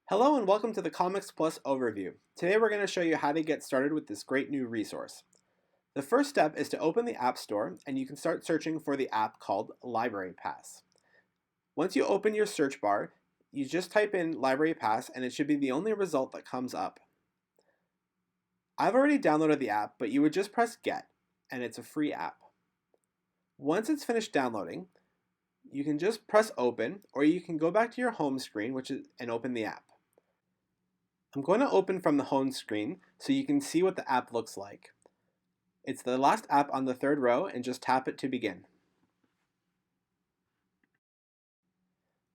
Hello and welcome to the ComicsPlus overview. Today we're going to show you how to get started with this great new resource. The first step is to open the App Store and you can start searching for the app called LibraryPass. Once you open your search bar, you just type in LibraryPass and it should be the only result that comes up. I've already downloaded the app, but you would just press Get and it's a free app. Once it's finished downloading, you can just press Open or you can go back to your home screen and open the app. I'm going to open from the home screen so you can see what the app looks like. It's the last app on the third row and just tap it to begin.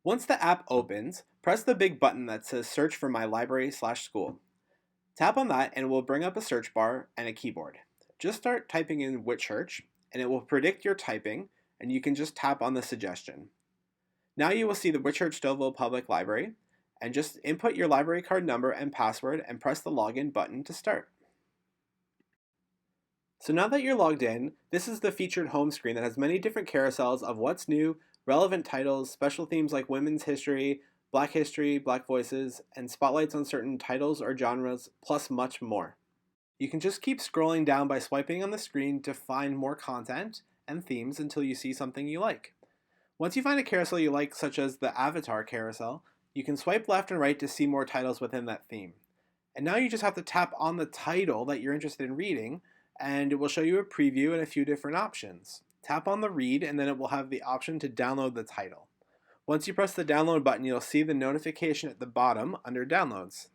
Once the app opens, press the big button that says Search for My Library/School. Tap on that and it will bring up a search bar and a keyboard. Just start typing in Whitchurch and it will predict your typing and you can just tap on the suggestion. Now you will see the Whitchurch Stouffville Public Library, and just input your library card number and password and press the login button to start. So now that you're logged in, this is the featured home screen that has many different carousels of what's new, relevant titles, special themes like women's history, black voices, and spotlights on certain titles or genres, plus much more. You can just keep scrolling down by swiping on the screen to find more content and themes until you see something you like. Once you find a carousel you like, such as the Avatar carousel, you can swipe left and right to see more titles within that theme. And now you just have to tap on the title that you're interested in reading, and it will show you a preview and a few different options. Tap on the read, and then it will have the option to download the title. Once you press the download button, you'll see the notification at the bottom under downloads.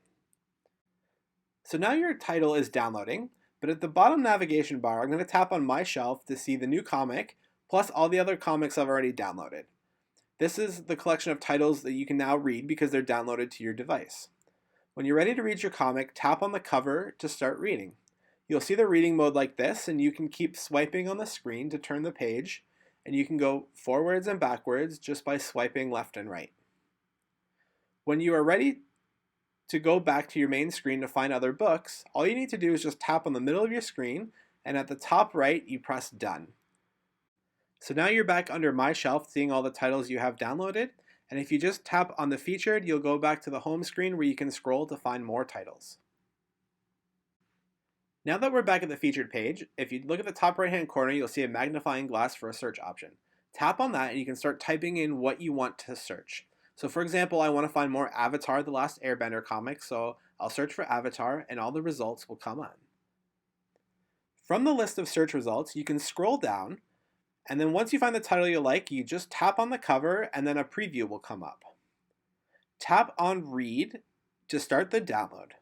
So now your title is downloading, but at the bottom navigation bar, I'm going to tap on My Shelf to see the new comic, plus all the other comics I've already downloaded. This is the collection of titles that you can now read because they're downloaded to your device. When you're ready to read your comic, tap on the cover to start reading. You'll see the reading mode like this, and you can keep swiping on the screen to turn the page, and you can go forwards and backwards just by swiping left and right. When you are ready to go back to your main screen to find other books, all you need to do is just tap on the middle of your screen, and at the top right, you press Done. So now you're back under My Shelf, seeing all the titles you have downloaded, and if you just tap on the featured, you'll go back to the home screen where you can scroll to find more titles. Now that we're back at the featured page, if you look at the top right hand corner, you'll see a magnifying glass for a search option. Tap on that and you can start typing in what you want to search. So for example, I want to find more Avatar: The Last Airbender comics, so I'll search for Avatar and all the results will come on. From the list of search results, you can scroll down, and then once you find the title you like, you just tap on the cover and then a preview will come up. Tap on Read to start the download.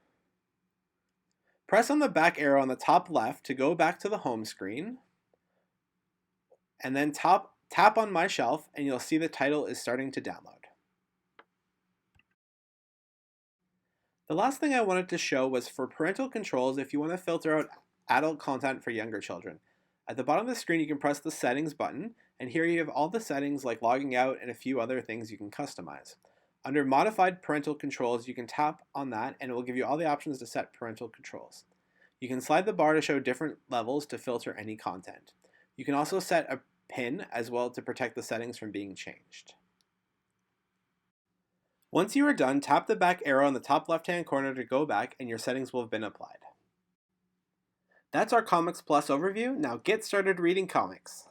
Press on the back arrow on the top left to go back to the home screen, and then tap on My Shelf and you'll see the title is starting to download. The last thing I wanted to show was for parental controls if you want to filter out adult content for younger children. At the bottom of the screen, you can press the Settings button, and here you have all the settings like logging out and a few other things you can customize. Under Modified Parental Controls, you can tap on that, and it will give you all the options to set parental controls. You can slide the bar to show different levels to filter any content. You can also set a pin as well to protect the settings from being changed. Once you are done, tap the back arrow on the top left-hand corner to go back, and your settings will have been applied. That's our ComicsPlus overview. Now get started reading comics.